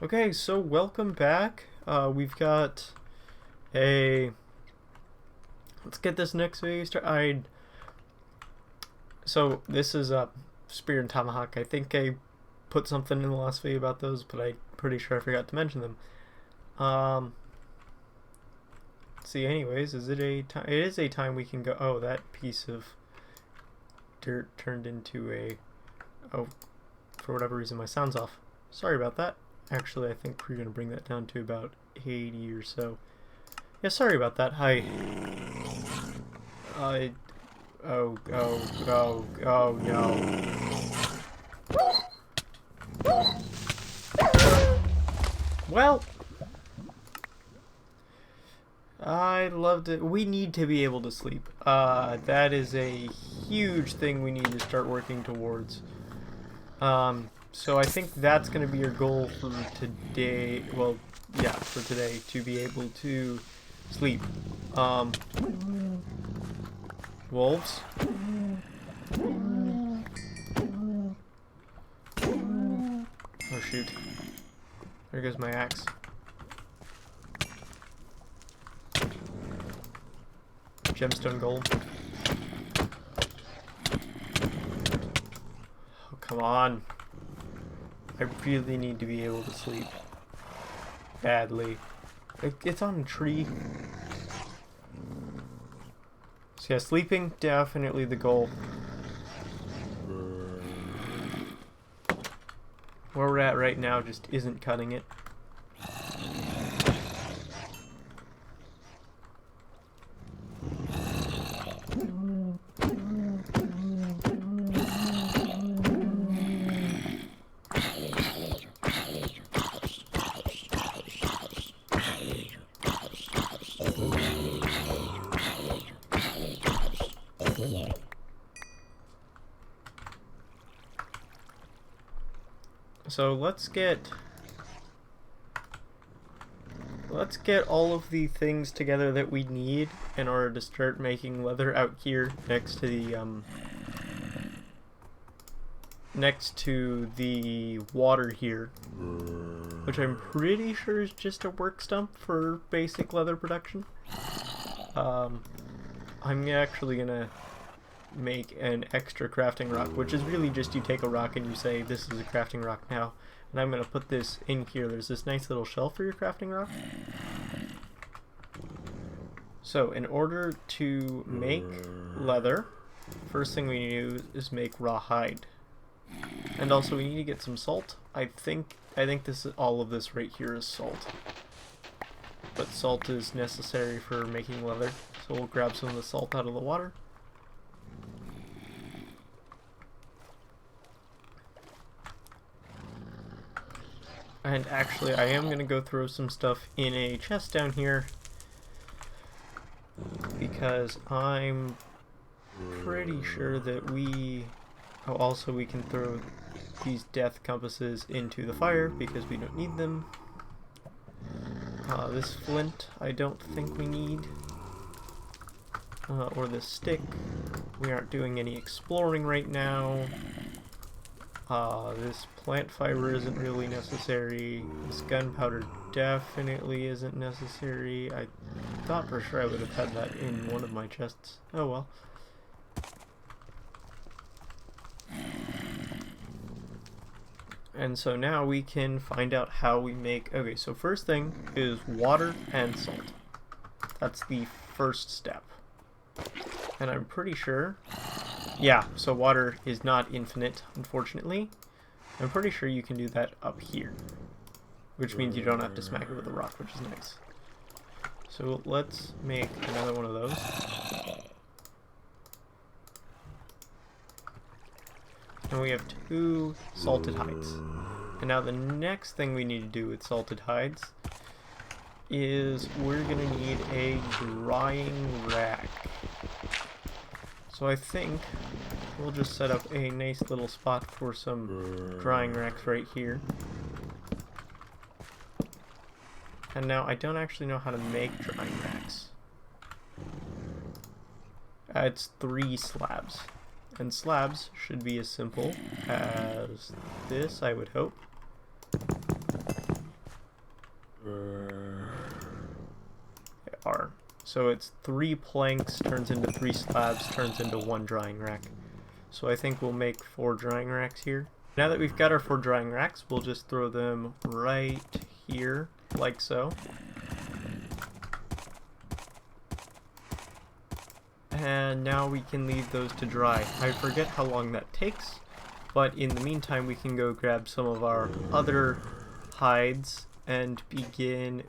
Okay, so welcome back. We've got a... Let's get this next video started. So this is a Spear and Tomahawk. I think I put something in the last video about those, but I'm pretty sure I forgot to mention them. See, anyways, is it a time? It is a time we can go... Oh, that piece of dirt turned into a... Oh, for whatever reason my sound's off. Sorry about that. Actually, I think we're going to bring that down to about 80 or so. Yeah, sorry about that. Hi. Oh, no. Well, I loved it. We need to be able to sleep. That is a huge thing we need to start working towards. So I think that's going to be your goal for today. Well, yeah, for today, to be able to sleep. Wolves. Oh shoot. There goes my axe. Gemstone golem. Oh, come on. I really need to be able to sleep. Badly. It's on a tree. So yeah, sleeping, definitely the goal. Where we're at right now just isn't cutting it. So let's get all of the things together that we need in order to start making leather out here next to the water here, which I'm pretty sure is just a work stump for basic leather production. I'm actually gonna make an extra crafting rock, which is really just you take a rock and you say this is a crafting rock now, and I'm going to put this in here. There's this nice little shelf for your crafting rock. So in order to make leather, first thing we need to do is make raw hide, and also we need to get some salt. I think this is, all of this right here is salt, but salt is necessary for making leather, so we'll grab some of the salt out of the water. And actually, I am going to go throw some stuff in a chest down here, because I'm pretty sure that we... Oh, also we can throw these death compasses into the fire, because we don't need them. This flint, I don't think we need. Or this stick. We aren't doing any exploring right now. This plant fiber isn't really necessary. This gunpowder definitely isn't necessary. I thought for sure I would have had that in one of my chests. Oh well. And so now we can find out how we make... Okay, so first thing is water and salt. That's the first step. And I'm pretty sure... Yeah, so water is not infinite, unfortunately. I'm pretty sure you can do that up here, which means you don't have to smack it with a rock, which is nice. So let's make another one of those. And we have 2 salted hides. And now the next thing we need to do with salted hides is we're going to need a drying rack. So I think we'll just set up a nice little spot for some drying racks right here. And now I don't actually know how to make drying racks. It's 3 slabs. And slabs should be as simple as this, I would hope. They are. So it's 3 planks turns into 3 slabs turns into 1 drying rack. So I think we'll make 4 drying racks here. Now that we've got our 4 drying racks, we'll just throw them right here, like so. And now we can leave those to dry. I forget how long that takes, but in the meantime we can go grab some of our other hides and begin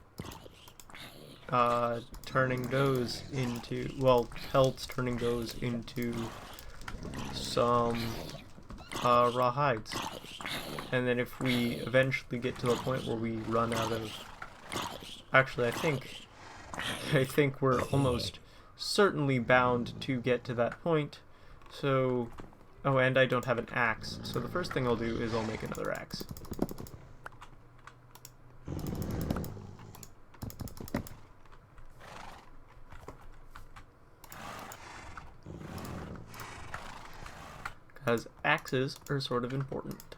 turning those into, well, pelts, turning those into some raw hides. And then if we eventually get to the point where we run out of, actually I think we're almost certainly bound to get to that point. So, oh, and I don't have an axe, so the first thing I'll do is I'll make another axe. Because axes are sort of important.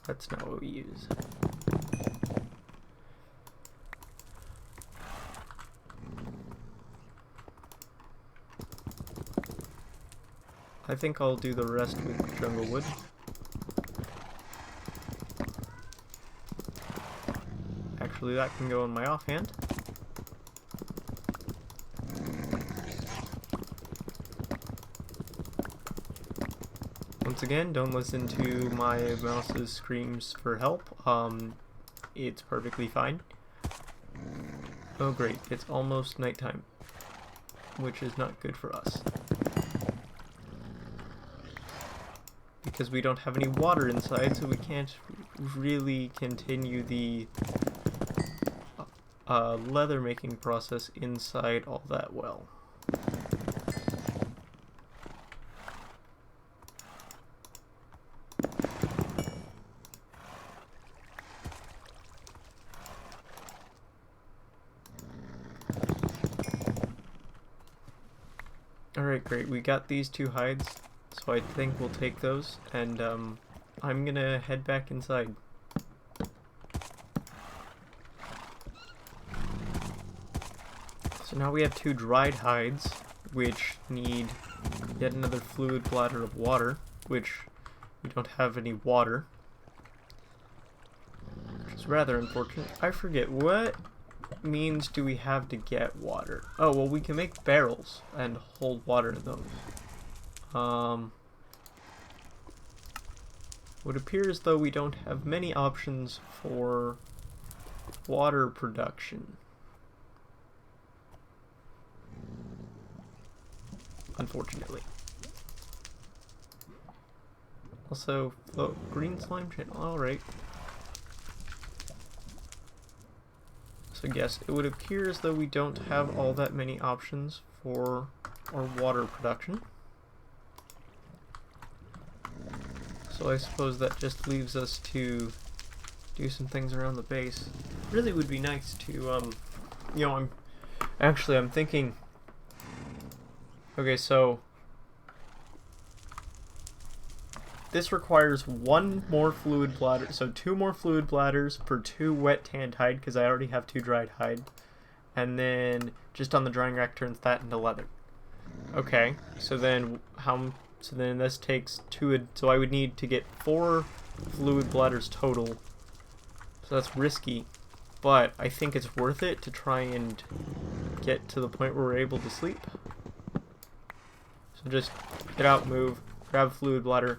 That's not what we use. I think I'll do the rest with jungle wood. Actually, that can go in my offhand. Once again, don't listen to my mouse's screams for help. It's perfectly fine. Oh great, it's almost nighttime, which is not good for us. Because we don't have any water inside, so we can't really continue the leather making process inside all that well. Alright, great. We got these 2 hides, so I think we'll take those, and I'm gonna head back inside. So now we have 2 dried hides, which need yet another fluid bladder of water, which we don't have any water, which is rather unfortunate. I forget, what means do we have to get water? Oh, well, we can make barrels and hold water in those. Would appear as though we don't have many options for water production. Unfortunately. Also, oh, green slime channel, alright. So yes, it would appear as though we don't have all that many options for our water production. So I suppose that just leaves us to do some things around the base. Really would be nice to, you know, I'm thinking, okay, so this requires 1 more fluid bladder, so 2 more fluid bladders per 2 wet tanned hide, because I already have 2 dried hide, and then just on the drying rack turns that into leather. Okay, so then so then this takes 2, so I would need to get 4 fluid bladders total, so that's risky, but I think it's worth it to try and get to the point where we're able to sleep. So just get out, move, grab a fluid bladder,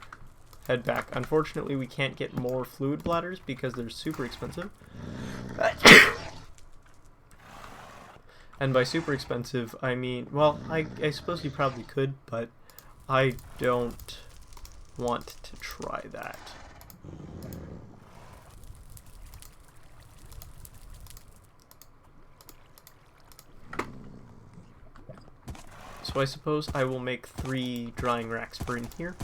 head back. Unfortunately, we can't get more fluid bladders because they're super expensive. And by super expensive, I mean, well, I suppose you probably could, but I don't want to try that. So I suppose I will make 3 drying racks for in here.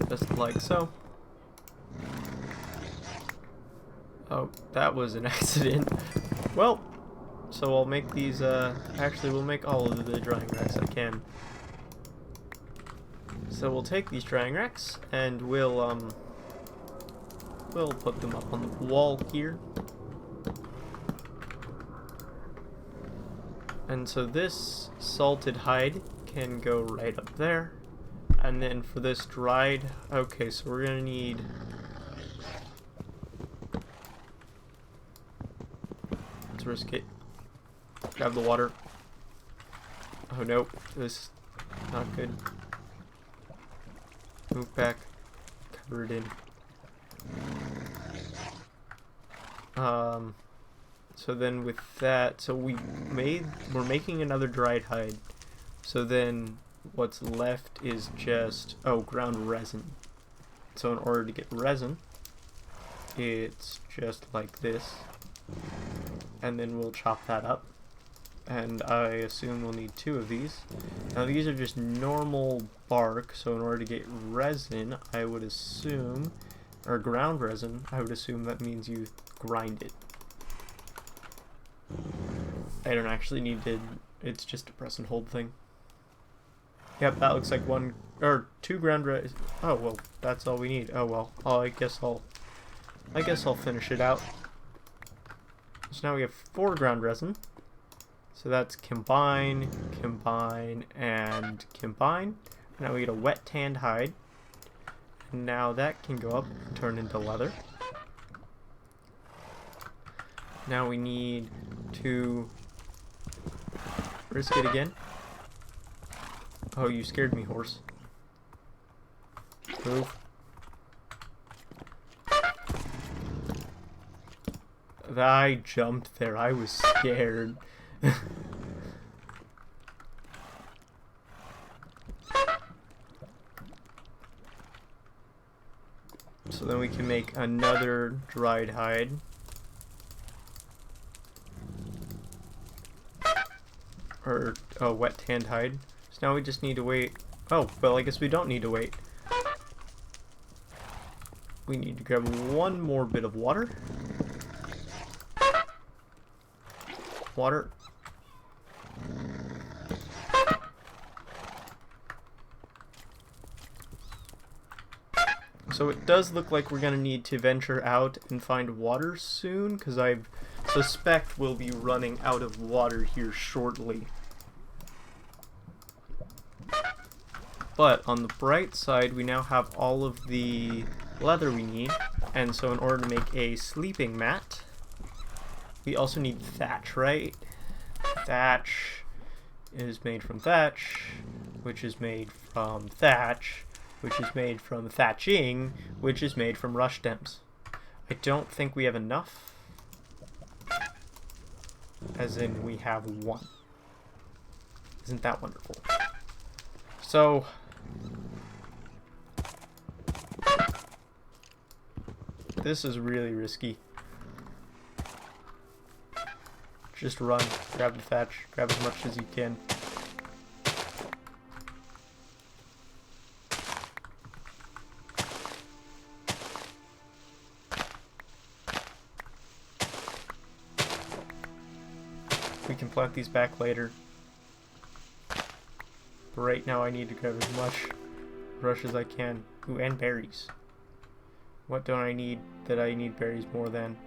Just like so. Oh, that was an accident. Well, so I'll make these, actually we'll make all of the drying racks I can. So we'll take these drying racks and we'll put them up on the wall here. And so this salted hide can go right up there. And then for this dried, okay, so we're gonna need, let's risk it. Grab the water. Oh no, this is not good. Move back, cover it in. So then with that, so we're making another dried hide. So then what's left is just, oh, ground resin. So in order to get resin, it's just like this. And then we'll chop that up. And I assume we'll need 2 of these. Now these are just normal bark, so in order to get resin, I would assume, or ground resin, I would assume that means you grind it. I don't actually need to, it's just a press and hold thing. Yep, that looks like 1 or 2 ground resin. Oh well, that's all we need. Oh well, I guess I'll finish it out. So now we have 4 ground resin. So that's combine, combine, and combine. Now we get a wet tanned hide. And now that can go up and turn into leather. Now we need to risk it again. Oh, you scared me, horse. Move. I jumped there. I was scared. So then we can make another dried hide. Or a wet tanned hide. So now we just need to wait. Oh, well, I guess we don't need to wait. We need to grab 1 more bit of water. Water. So it does look like we're going to need to venture out and find water soon, because I suspect we'll be running out of water here shortly. But on the bright side, we now have all of the leather we need, and so in order to make a sleeping mat, we also need thatch, right? Thatch is made from thatch, which is made from thatch, which is made from thatching, which is made from rush stems. I don't think we have enough, as in we have 1. Isn't that wonderful? So, this is really risky. Just run, grab the thatch, grab as much as you can. We can plant these back later. But right now I need to grab as much rush as I can. Ooh, and berries. What don't I need that I need berries more than?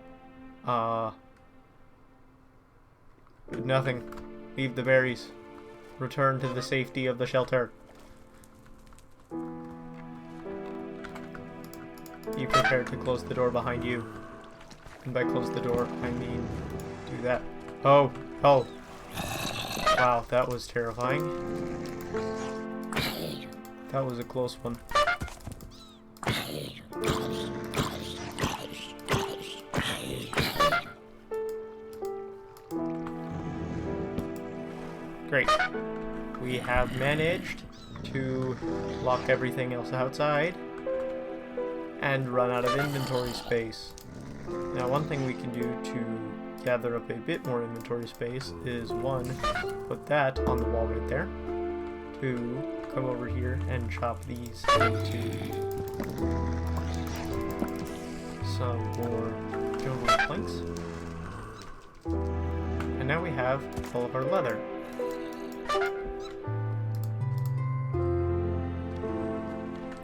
Nothing. Leave the berries. Return to the safety of the shelter. Be prepared to close the door behind you. And by close the door, I mean do that. Oh, oh. Wow, that was terrifying. That was a close one. Great. We have managed to lock everything else outside and run out of inventory space. Now, one thing we can do to gather up a bit more inventory space is 1, put that on the wall right there. 2, come over here and chop these into some more durable planks. And now we have all of our leather.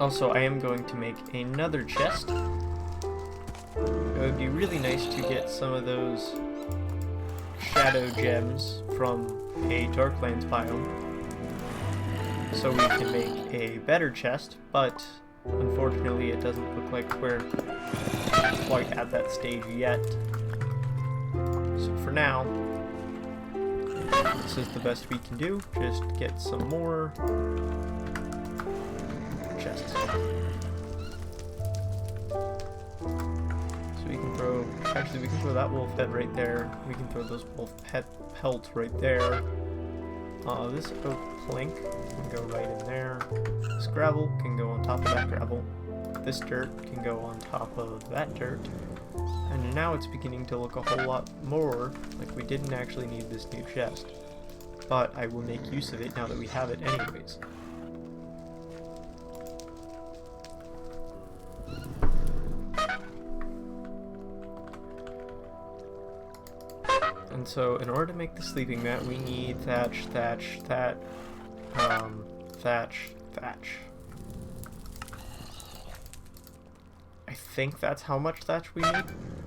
Also, I am going to make another chest. It would be really nice to get some of those shadow gems from a Darklands biome, so we can make a better chest, but unfortunately it doesn't look like we're quite at that stage yet. So for now, this is the best we can do. Just get some more chests. So we can throw, actually we can throw that wolf head right there. We can throw those wolf pelts right there. This oak plank can go right in there. This gravel can go on top of that gravel. This dirt can go on top of that dirt. And now it's beginning to look a whole lot more like we didn't actually need this new chest. But I will make use of it now that we have it anyways. And so in order to make the sleeping mat, we need thatch. I think that's how much thatch we need.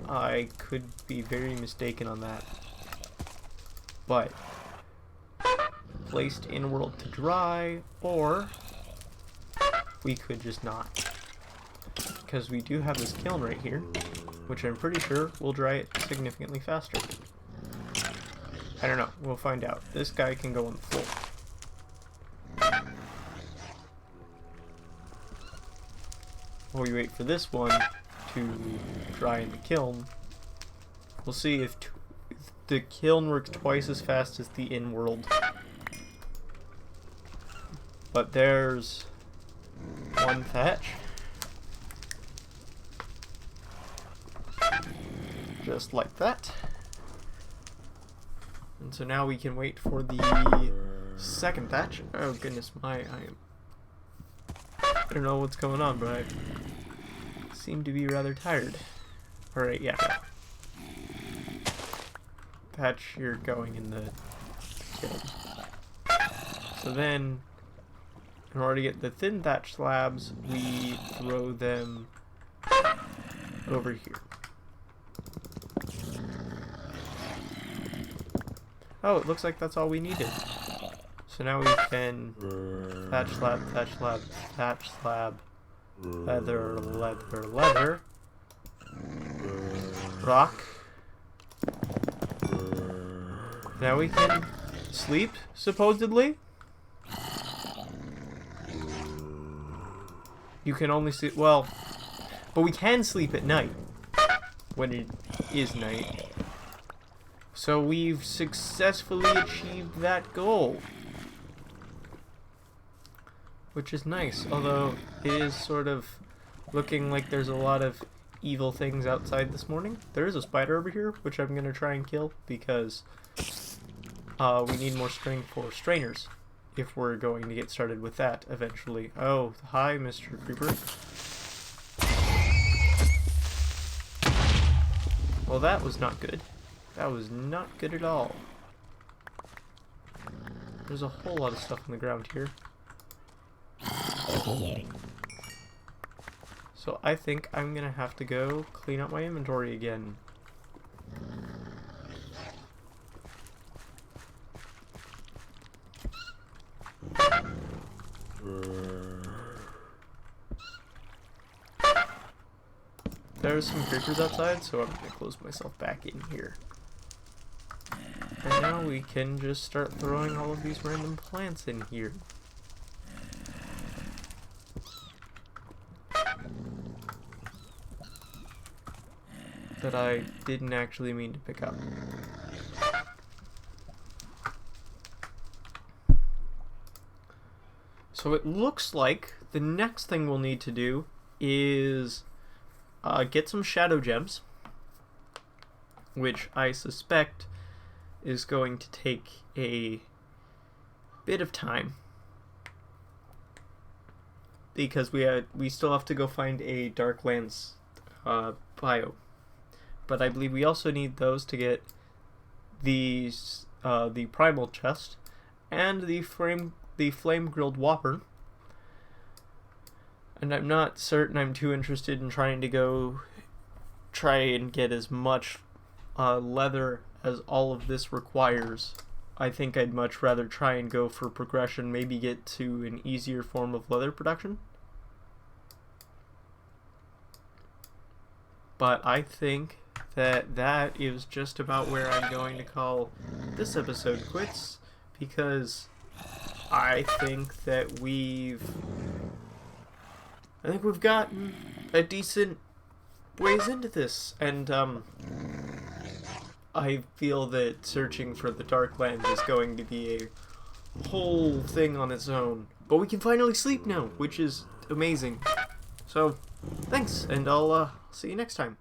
I could be very mistaken on that. But placed in world to dry, or we could just not. Because we do have this kiln right here, which I'm pretty sure will dry it significantly faster. I don't know, we'll find out. This guy can go on the floor. While we wait for this one to dry in the kiln, we'll see if the kiln works twice as fast as the in-world. But there's one thatch. Just like that. And so now we can wait for the second thatch. Oh goodness, I don't know what's going on, but I seem to be rather tired. Alright, yeah. Thatch, you're going in the kiln. So then, in order to get the thin thatch slabs, we throw them over here. Oh, it looks like that's all we needed. So now we can thatch slab, leather, rock. Now we can sleep, supposedly. You can only sleep, well, but we can sleep at night, when it is night. So we've successfully achieved that goal. Which is nice, although it is sort of looking like there's a lot of evil things outside this morning. There is a spider over here, which I'm going to try and kill, because we need more string for strainers, if we're going to get started with that eventually. Oh, hi, Mr. Creeper. Well, that was not good. That was not good at all. There's a whole lot of stuff on the ground here. So I think I'm gonna have to go clean up my inventory again. There's some creepers outside, so I'm gonna close myself back in here. And now we can just start throwing all of these random plants in here. That I didn't actually mean to pick up. So it looks like the next thing we'll need to do is get some shadow gems, which I suspect is going to take a bit of time, because we still have to go find a Darklands biome. But I believe we also need those to get these the primal chest and the flame grilled whopper. And I'm not certain I'm too interested in trying to try and get as much leather as all of this requires. I think I'd much rather try and go for progression, maybe get to an easier form of leather production. But I think that is just about where I'm going to call this episode quits, because I think that we've gotten a decent ways into this, and I feel that searching for the Darkland is going to be a whole thing on its own. But we can finally sleep now, which is amazing. So, thanks, and I'll see you next time.